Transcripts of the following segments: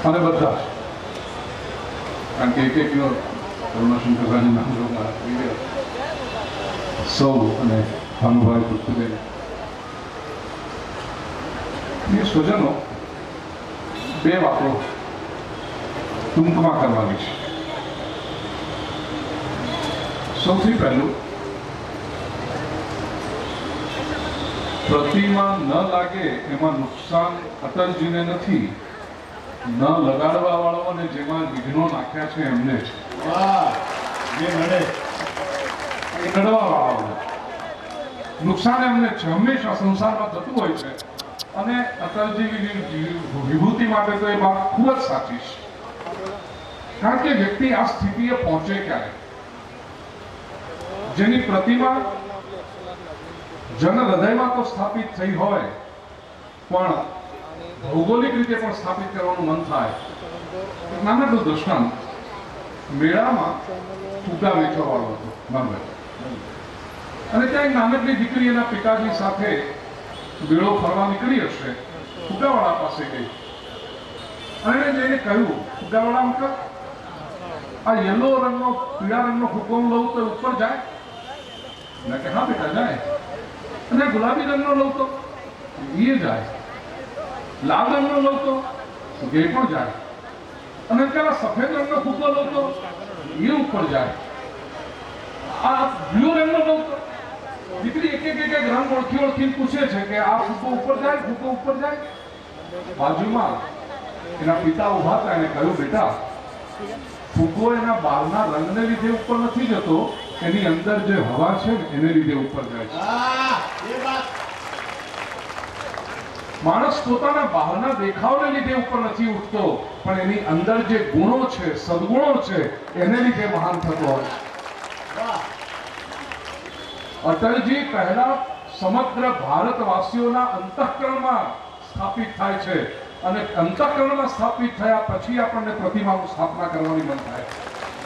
અને બધા કારણ કે એક કરુણાશંકરભાઈનું નામ લોકોમાં સૌ અને ભાનુભાઈ પૃથ્વીબેન એ સ્વજનો બે વાતો ટૂંકમાં કરવાની છે. સૌથી પહેલું, પ્રતિમા ન લાગે એમાં નુકસાન અટલજીને નથી, ન લગાડવા વાળાઓને જેમાં વિઘ્નો નાખ્યા છે એમને જ. જે નડે એ નડવા વાળાઓને નુકસાન એમને છે. હંમેશા સંસારમાં થતું હોય છે. અને અટલજી વિભૂતિ માટે તો એ વાત ખૂબ જ સાચી છે. કારણ કે વ્યક્તિ આ સ્થિતિએ પહોંચે ક્યારે, જેની પ્રતિમા જન હૃદયમાં તો સ્થાપિત થઈ હોય પણ ભૌગોલિક રીતે પણ સ્થાપિત કરવાનું મન થાય. નાનકડું દૃષ્ટાંત, મેળામાં ફુગ્ગા વેચવા વાળો હતો માનભાઈ, અને ત્યાં એક નાનકડી દીકરી એના પિતાજી સાથે મેળો ફરવા નીકળી હશે. ફુગ્ગાવાળા પાસે ગઈ અને એને જઈને કહ્યું, ફુગ્ગાવાળા અંકલ, આ યલો રંગનો પીળા રંગનો ફુગ્ગો લઉં તો ઉપર જાય? મેં કે હા બેટા જાય. અને ગુલાબી રંગનો લઉં તો એ જાય, લાલ રંગનો લઉં તો એ પણ જાય, અને પેલા સફેદ રંગનો ફુગ્ગો લઉં તો એ ઉપર જાય, આ બ્લુ રંગનો લઉં તો? દીકરી એક રંગ ઓળખીને પૂછે છે કે આ ફુગ્ગો ઉપર જાય, ફુગ્ગો ઉપર જાય. બાજુમાં એના પિતા ઉભા હતા, એને કહ્યું, બેટા, ફુગ્ગો એના બહારના રંગને લીધે ઉપર નથી જતો, એની અંદર જે હવા છે ને એને લીધે ઉપર જાય છે. માણસ પોતાના બહારના દેખાવને લીધે ઉપર નથી ઉઠતો, પણ એની અંદર જે ગુણો છે, સદગુણો છે, એને લીધે મહાન થતો હોય છે. અટલજી પહેલા સમગ્ર ભારતવાસીઓના અંતઃકરણમાં સ્થાપિત થાય છે, અને અંતઃકરણમાં સ્થાપિત થયા પછી આપણને પ્રતિમાનું સ્થાપના કરવાની મન થાય,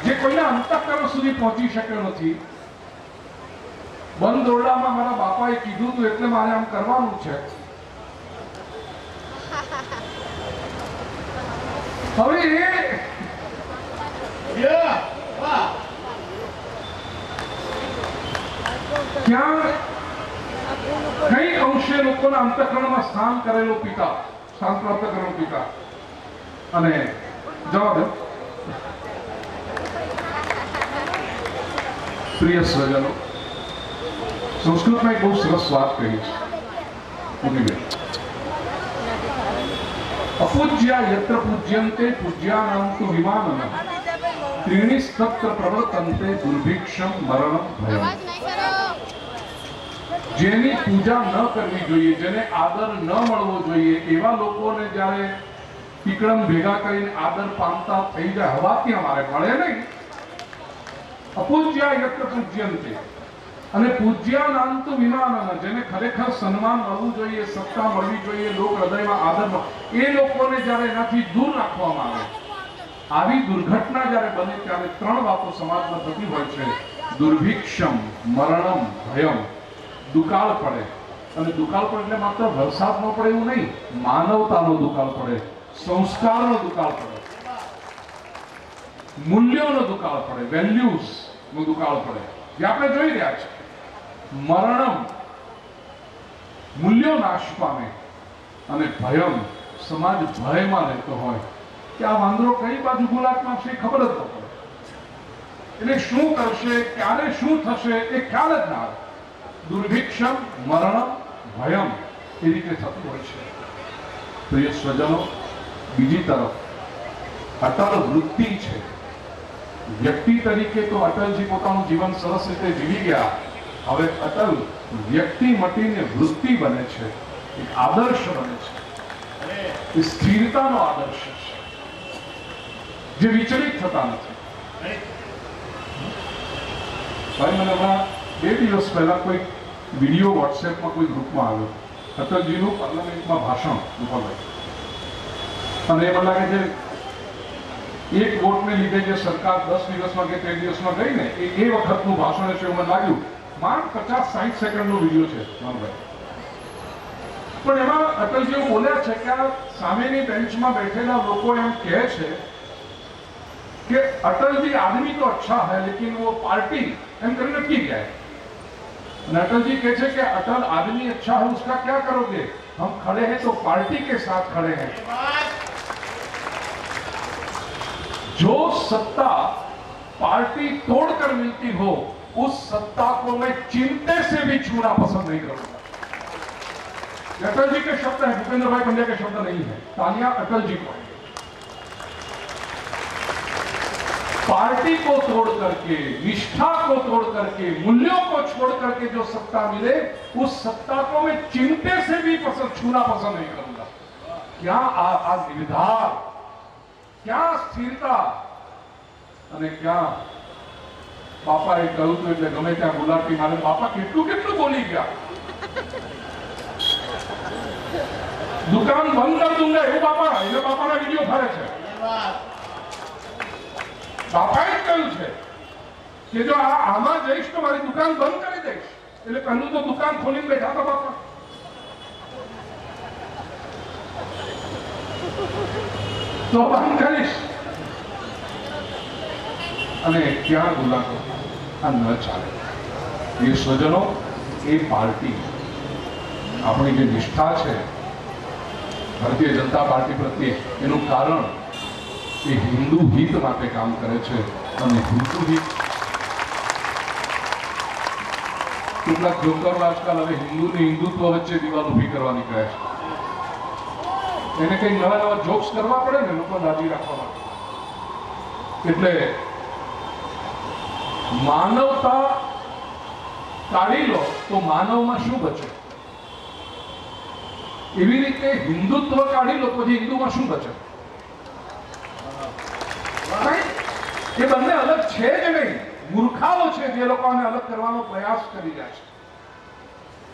જે કોઈના અંતઃકરણ સુધી પહોંચી શક્યો નથી. બંધ ઓરડામાં મારા બાપાએ કીધું હતું એટલે મારે આમ કરવાનું છે. હવે ત્યાં કઈ અંશે લોકોના અંતઃકરણમાં સ્થાન કરેલો પિતા, સ્થાન પ્રાપ્ત કરેલો પિતા. અને જવાબ, પ્રિય સ્વજનો, સંસ્કૃતમાં એક બહુ સરસ વાત કહી છે. અપૂજ્યા યત્ર પૂજ્યન્તે પૂજ્યાનાં તુ વિમાનમ ત્રીણિ તત્ર પ્રવર્તન્તે દુર્ભિક્ષમ મરણમ ભયમ. જેની પૂજા ન કરવી જોઈએ, જેને આદર ન મળવો જોઈએ, એવા લોકોને જ્યારે પીકળમ ભેગા કરીને આદર પામતા થઈ જાય, હવાથી અમારે મળે નહીં. અપૂજ્યા યત્ર પૂજ્યન્તે, અને પૂજ્યાનાં તુ વિમાનમ, જેને ખરેખર સન્માન મળવું જોઈએ, સત્તા મળવી જોઈએ, લોક હૃદયમાં આદર, એ લોકોને જ્યારે એનાથી દૂર રાખવામાં આવે, આવી દુર્ઘટના જ્યારે બને ત્યારે ત્રણ વાતો સમાજમાં થતી હોય છે. દુર્ભિક્ષમ, મરણમ, ભયમ. દુકાળ પડે, અને દુકાળ પડે એટલે માત્ર વરસાદ ન પડે એવું નહીં, માનવતાનો દુકાળ પડે, સંસ્કારનો દુકાળ પડે, મૂલ્યોનો દુકાળ પડે, વેલ્યુઝ નો દુકાળ પડે, જે આપણે જોઈ રહ્યા છે. મરણમ, મૂલ્યો નાશ પામે, અને ભયમ, સમાજ ભયમાં રહેતો હોય કે આ વાંદરો કઈ બાજુ ગુલાટ નાખશે ખબર જ ન પડે, એટલે શું કરશે, ક્યારે શું થશે એ ખ્યાલ જ ના આવે. દુર્ભિક્ષમ, મરણમ, ભયમ, એ રીતે થતું હોય છે. પ્રિય સ્વજનો, બીજી તરફ અટલ વૃત્તિ છે. વ્યક્તિ તરીકે તો અટલજી પોતાનું જીવન સરસ રીતે જીવી ગયા. હવે અટલ વ્યક્તિ મટીને વૃત્તિ બને છે, એક આદર્શ બને છે, એ સ્થિરતાનો આદર્શ છે, જે વિચલિત થતા નથી. ભાઈ, મને હમણાં 2 દિવસ પહેલા કોઈ વિડીયો વોટ્સએપમાં કોઈ ગ્રુપમાં આવ્યો, અટલજીનું પાર્લામેન્ટમાં ભાષણ રૂપાભાઈ, અને એ મને લાગે છે એક વોટને લીધે જે સરકાર 10 દિવસમાં કે 13 દિવસમાં ગઈ ને, એ વખતનું ભાષણ છે એવું મને લાગ્યું. માંડ 50-60 સેકન્ડનો વિડીયો છે માનભાઈ. પણ એમાં અટલજી બોલ્યા છે કે આ સામેની બેન્ચમાં બેઠેલા લોકો એમ કહે છે कि अटल जी आदमी तो अच्छा है लेकिन वो पार्टी एम करके ठीक है। अटल जी कहते कि अटल आदमी अच्छा है उसका क्या करोगे, हम खड़े हैं तो पार्टी के साथ खड़े हैं। जो सत्ता पार्टी तोड़कर मिलती हो उस सत्ता को मैं चिमटे से भी छूना पसंद नहीं करूंगा। अटल जी के शब्द हैं, भूपेंद्र भाई पंड्या के शब्द नहीं है। तालियां अटल जी को। पार्टी को तोड़ करके, निष्ठा को तोड़ करके, मूल्यों को छोड़ करके जो सत्ता मिले उस सत्ता को मैं चिमटे से भी छूना पसंद नहीं करूंगा। क्या निर्धार, क्या स्थिरता અને क्या બાપાએ કહ્યું તો એટલે ગમે ત્યાં ગુલાટી મારે બાપા કેટલું કેટલું બોલી ગયા। દુકાન બંધ કરી દઉંગા એવું બાપા, એટલે બાપાના વિડીયો ફરે છે। બાપાએ જ કહ્યું છે કે જો આમાં જઈશ તો મારી દુકાન બંધ કરી દઈશ। એટલે પહેલું તો દુકાન ખોલીને બેઠા હતા બાપા। તો બંધ કરીશ અને ક્યાં ગુલાકો આ ન ચાલે। એ સ્વજનો, એ પાર્ટી, આપણી જે નિષ્ઠા છે ભારતીય જનતા પાર્ટી પ્રત્યે, એનું કારણ એ હિન્દુ હિત માટે કામ કરે છે। અને હિન્દુ હિત કેટલાક જોકરો આજકાલ હવે હિન્દુ ને હિન્દુત્વ વચ્ચે દિવાલ ઉભી કરવાની કહે છે। એને કઈ નવા નવા જોક્સ કરવા પડે ને લોકો રાજી રાખવા માટે। એટલે માનવતા કાઢી લો તો માનવમાં શું બચે, એવી રીતે હિન્દુત્વ કાઢી લો પછી હિન્દુમાં શું બચે? એ બંને અલગ છે જ નહીં, મૂર્ખાઓ છે જે લોકોને અલગ કરવાનો પ્રયાસ કરી રહ્યા છે।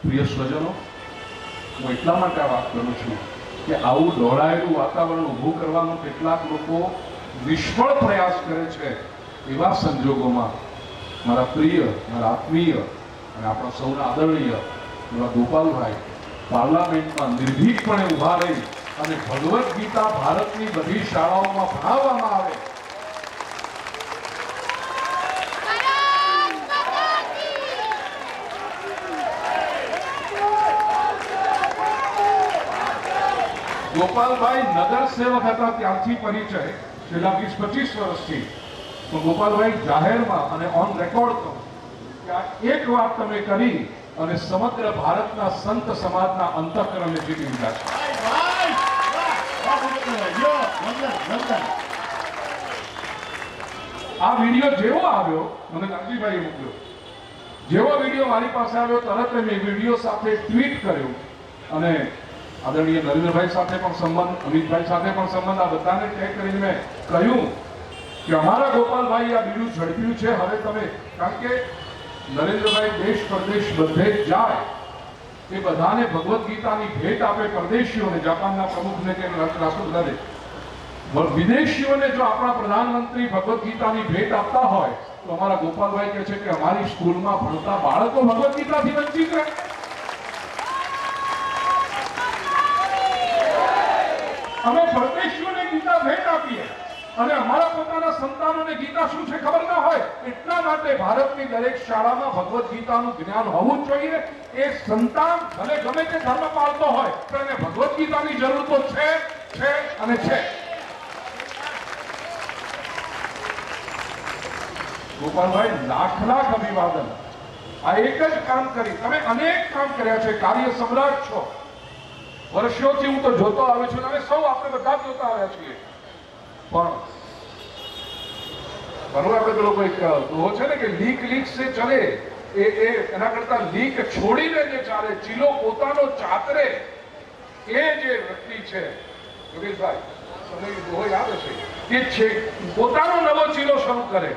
પ્રિય સ્વજનો, હું એટલા માટે આ વાત કરું છું કે આવું દોડાયેલું વાતાવરણ ઊભું કરવાનો કેટલાક લોકો નિષ્ફળ પ્રયાસ કરે છે। એવા સંજોગોમાં મારા પ્રિય, મારા આત્મીય અને આપણા સૌના આદરણીય એવા ગોપાલભાઈ પાર્લામેન્ટમાં નિર્ભીકપણે ઉભા રહી અને ભગવદ્ ગીતા ભારતની બધી શાળાઓમાં ભણાવવામાં આવે। ગોપાલભાઈ નગર સેવક હતા ત્યારથી પરિચય, છેલ્લા 20-25 વર્ષથી। તો ગોપાલભાઈ જાહેરમાં અને ઓન રેકોર્ડ કહું કે આ એક વાત તમે કરી અને સમગ્ર ભારતના સંત સમાજના અંતઃકરણને જીતી લીધા છે। આ વિડીયો જેવો આવ્યો, મને નાગજીભાઈએ મોકલ્યો, જેવો વિડીયો મારી પાસે આવ્યો તરત મેં વિડીયો સાથે ટ્વીટ કર્યું અને આદરણીય નરેન્દ્રભાઈ સાથે પણ સંબંધ, અમિતભાઈ સાથે પણ સંબંધ, આ બધાને ટેગ કરીને મેં કહ્યું કે અમારા ગોપાલભાઈ આ બીડું ઝડપ્યું છે। હવે તમે, કારણ કે નરેન્દ્રભાઈ દેશ પરદેશ બધે જ જાય, એ બધાને ભગવદ્ ગીતાની ભેટ આપે પરદેશીઓને, જાપાનના પ્રમુખને કે રાષ્ટ્રપ્રધાને, વિદેશીઓને જો આપણા પ્રધાનમંત્રી ભગવદ્ ગીતાની ભેટ આપતા હોય તો અમારા ગોપાલભાઈ કહે છે કે અમારી સ્કૂલમાં ભણતા બાળકો ભગવદ્ ગીતાથી વંચિત રહે। અમે પરદેશીઓને ગીતા ભેટ આપીએ અને અમારા પોતાના સંતાનોને ગીતા શું છે ખબર ના હોય। એટલા માટે ભારતની દરેક શાળામાં ભગવદ્ ગીતાનું જ્ઞાન હોવું જ જોઈએ। એ સંતાન ભલે ગમે તે ધર્મ પાળતો હોય પણ એને ભગવદ્ ગીતાની જરૂર તો છે અને છે। ગોપાલભાઈ લાખ અભિવાદન। આ એક જ કામ કરી, તમે અનેક કામ કર્યા છે, કાર્ય સમ્રાટ છો। વર્ષોથી હું તો જોતો આવ્યો છું, અમે સૌ આપણે બધા જોતા આવ્યા છીએ। પણ બરોબર, આપણે પેલો કોઈ દોહો છે ને કે લીક સે ચલે, એ એના કરતા લીક છોડીને જે ચાલે, ચીલો પોતાનો ચાતરે, એ જે વ્યક્તિ છે યોગેશભાઈ, તમને દોહો યાદ હશે, કે છે પોતાનો નવો ચીલો શરૂ કરે,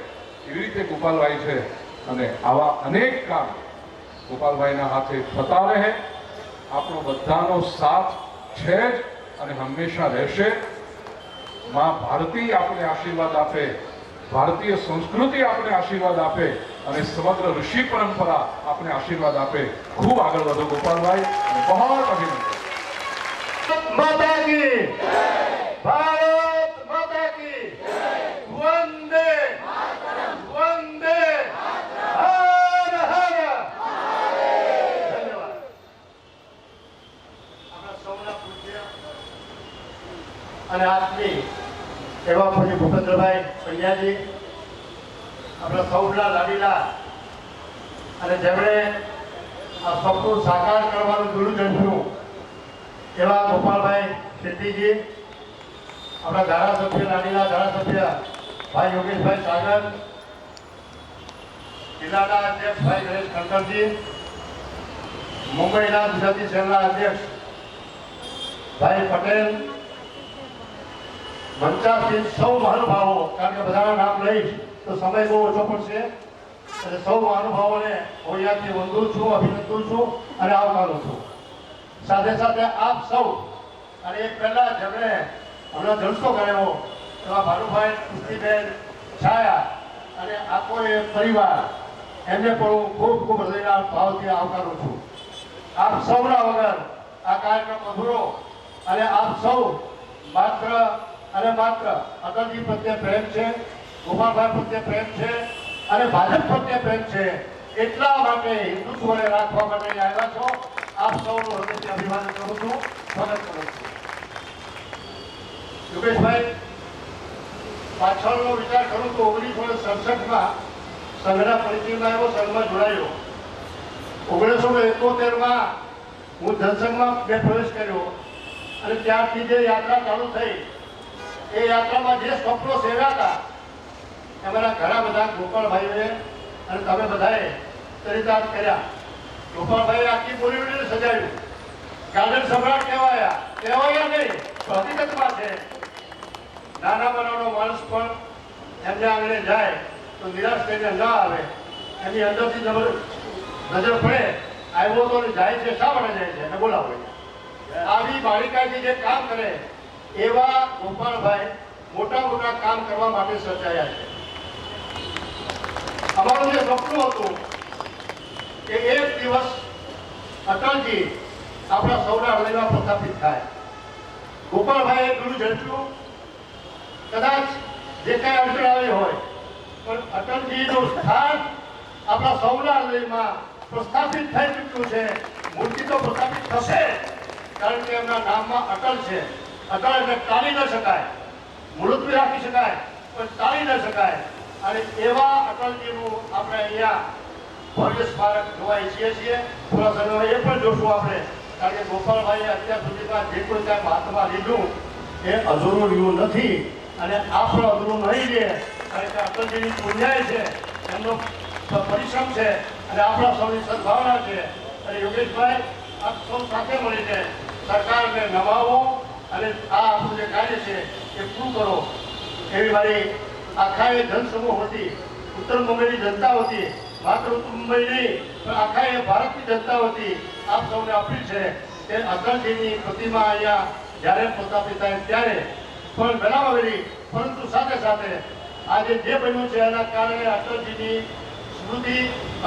એવી રીતે ગોપાલભાઈ છે। અને આવા અનેક કામ ગોપાલભાઈના હાથે થતા રહે। આપણો બધાનો સાથ છે જ અને હંમેશા રહેશે। માં ભારતી આપણે આશીર્વાદ આપે, ભારતીય સંસ્કૃતિ આપણે આશીર્વાદ આપે અને સમગ્ર ઋષિ પરંપરા આપણે આશીર્વાદ આપે। ખૂબ આગળ વધો ગોપાલભાઈ, બહુ અભિનંદન। माता की भारत माता की वंदे वंदे हर हर धन्यवाद। આપણા સૌના પૂજ્ય અને આત્મી એવા પૂજ્ય ભૂપેન્દ્રભાઈ પંડ્યાજી, આપણા સૌના લાડીલા અને જેમણે આ સપનું સાકાર કરવાનું દૂર જન્મ્યું એવા ગોપાલભાઈ શેટ્ટીજી, આપણા ધારાસભ્ય લાડીલા ધારાસભ્ય ભાઈ યોગેશભાઈ સાગર, જિલ્લાના અધ્યક્ષ ભાઈ ગણેશ ખંડરજી, મુંબઈના ગુજરાતી શહેરના અધ્યક્ષ ભાઈ પટેલ, મંચાથી સૌ મહાનુભાવો, કારણ કે બધાના નામ લઈશ તો સમય બહુ ઓછો પડશે, એટલે સૌ મહાનુભાવોને હું અહીંયાથી વંદું છું, અભિનંદન છું અને આવકારું છું। સાથે સાથે આપ સૌ અને એક પહેલા જેમણે હમણાં જલસો કર્યો એવા ભાનુભાઈ, કુસ્તીબેન, છાયા અને આખો એ પરિવાર, એમને પણ હું ખૂબ ખૂબ હૃદયના ભાવથી આવકારું છું। આપ સૌના વગર આ કાર્યક્રમ અધૂરો અને આપ સૌ માત્ર અને માત્ર અટલજી પ્રત્યે પ્રેમ છે, ગોપાલભાઈ પ્રત્યે પ્રેમ છે અને ભાજપ પ્રત્યે પ્રેમ છે, એટલા માટે હિન્દુત્વને રાખવા માટે આવ્યા છો। આપ સૌનું હૃદયથી અભિવાદન કરું છું, સ્વાગત કરું છું। યોગેશભાઈ, પાછળનો વિચાર કરું તો 1967માં સંઘના પરિચયમાં આવ્યો, સંઘમાં જોડાયો। 1971માં હું જનસંઘમાં પ્રવેશ કર્યો અને ત્યારથી જે યાત્રા ચાલુ થઈ એ યાત્રામાં જે સ્વપ્નો સેવ્યા એમાંના ઘણા બધા ગોપાલભાઈઓએ અને તમે બધાએ ચરિતાર્થ કર્યા। ગોપાલભાઈએ આખી બોલીવુડને સજાવ્યું, ગાર્ડન સમ્રાટ કહેવાયા નહીં, હકીકતમાં છે। નાના બનાવનો માણસ પણ એમને આંગણે જાય તો નિરાશ થઈને ન આવે, એની અંદરથી નજર પડે આવ્યો તો જાય છે, શા માટે જાય છે એને બોલાવો। આવી બાળિકાથી જે કામ કરે એવા ગોપાલભાઈ મોટા મોટા કામ કરવા માટે સર્જાયા છે। અમારું જે સપનું હતું કે એક દિવસ અટલજી આપણા સૌના હૃદયમાં પ્રસ્થાપિત થાય। ગોપાલભાઈએ ગુરુ ઝડપ્યું, કદાચ જે કાંઈ અડચણ આવી હોય પણ અટલજીનું સ્થાન આપણા સૌના હૃદયમાં પ્રસ્થાપિત થઈ ચૂક્યું છે। મૂર્તિ તો પ્રસ્થાપિત થશે કારણ કે એમના નામમાં અટલ છે। અટલ એટલે ટાળી ન શકાય, મુલતવી રાખી શકાય પણ ટાળી ન શકાય, અને એવા અટલજીનું આપણે અહીંયા ભવ્ય સ્મારક જોવા ઈચ્છીએ છીએ। થોડા સમયમાં એ પણ જોશું આપણે, કારણ કે ગોપાલભાઈએ અત્યાર સુધીમાં જે કોઈ કાંઈ મહાત્મા લીધું એ અધૂરું રહ્યું નથી અને આ પણ અધૂરું નહીં રહે, કારણ કે અટલજીની પુણ્યાય છે, એમનો પરિશ્રમ છે અને આપણા સૌની સદભાવના છે। અને યોગેશભાઈ, આપ સૌ સાથે મળીને સરકારને નમાવો અને આ આપણું જે કાર્ય છે એ પૂરું કરો એવી મારી આખા એ જનસમૂહ વતી, ઉત્તર મુંબઈની જનતા વતી, માત્ર ઉત્તર મુંબઈ નહીં પણ આખા એ ભારતની જનતા વતી આપ સૌને અપીલ છે કે અટલજીની પ્રતિમા અહીંયા જ્યારે પ્રસ્થાપિત થાય ત્યારે પણ બનાવવી, પરંતુ સાથે સાથે આજે જે બન્યું છે એના કારણે અટલજીની સ્મૃતિ,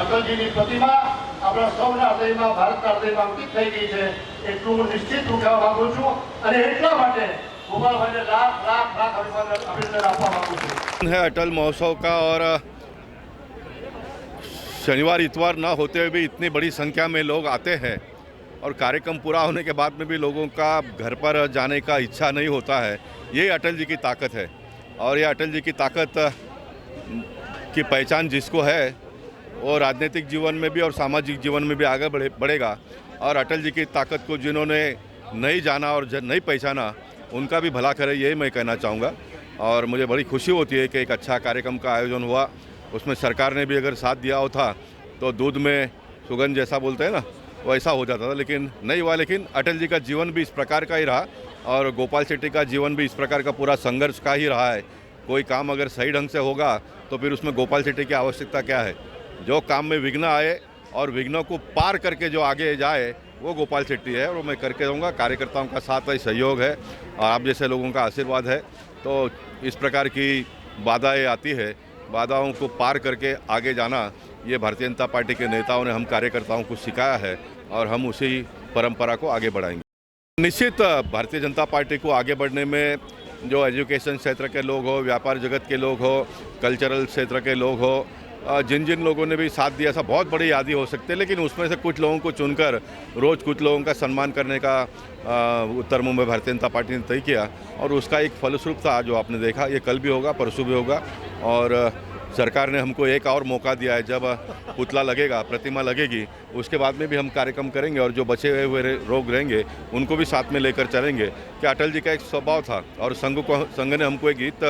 અટલજીની પ્રતિમા આપણા સૌના હૃદયમાં, ભારતના હૃદયમાં અંકિત થઈ ગઈ છે, એટલું હું નિશ્ચિત હું કહેવા માંગુ છું અને એટલા માટે गोपालभाई लाख लाख लाख अभिनंदन आपका मांगू है अटल महोत्सव का। और शनिवार इतवार ना होते हुए भी इतनी बड़ी संख्या में लोग आते हैं और कार्यक्रम पूरा होने के बाद में भी लोगों का घर पर जाने का इच्छा नहीं होता है। ये अटल जी की ताकत है और ये अटल जी की ताकत की पहचान जिसको है वो राजनीतिक जीवन में भी और सामाजिक जीवन में भी आगे बढ़ेगा। और अटल जी की ताकत को जिन्होंने नहीं जाना और नहीं पहचाना उनका भी भला करे, यही मैं कहना चाहूँगा। और मुझे बड़ी खुशी होती है कि एक अच्छा कार्यक्रम का आयोजन हुआ, उसमें सरकार ने भी अगर साथ दिया होता तो दूध में सुगंध जैसा बोलते हैं ना वैसा हो जाता था, लेकिन नहीं हुआ। लेकिन अटल जी का जीवन भी इस प्रकार का ही रहा और गोपाल शेट्टी का जीवन भी इस प्रकार का पूरा संघर्ष का ही रहा है। कोई काम अगर सही ढंग से होगा तो फिर उसमें गोपाल शेट्टी की आवश्यकता क्या है। जो काम में विघ्न आए और विघ्नों को पार करके जो आगे जाए वो गोपाल शेट्टी है और वो मैं करके रहूँगा। कार्यकर्ताओं का साथ है, सहयोग है और आप जैसे लोगों का आशीर्वाद है। तो इस प्रकार की बाधाएं आती है, बाधाओं को पार करके आगे जाना ये भारतीय जनता पार्टी के नेताओं ने हम कार्यकर्ताओं को सिखाया है और हम उसी परंपरा को आगे बढ़ाएंगे। निश्चित भारतीय जनता पार्टी को आगे बढ़ने में जो एजुकेशन क्षेत्र के लोग हो, व्यापार जगत के लोग हो, कल्चरल क्षेत्र के लोग हो, जिन जिन लोगों ने भी साथ दिया, ऐसा बहुत बड़ी यादी हो सकती है, लेकिन उसमें से कुछ लोगों को चुनकर रोज़ कुछ लोगों का सम्मान करने का उत्तर मुंबई भारतीय जनता पार्टी ने तय किया और उसका एक फलस्वरूप था जो आपने देखा। ये कल भी होगा, परसों भी होगा और सरकार ने हमको एक और मौका दिया है। जब पुतला लगेगा, प्रतिमा लगेगी, उसके बाद में भी हम कार्यक्रम करेंगे और जो बचे हुए लोग रहेंगे उनको भी साथ में लेकर चलेंगे। कि अटल जी का एक स्वभाव था और संघ ने हमको एक गीत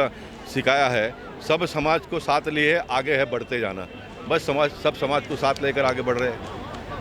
सिखाया है, सब समाज को साथ लिए आगे है बढ़ते जाना। बस सब समाज को साथ लेकर आगे बढ़ रहे हैं।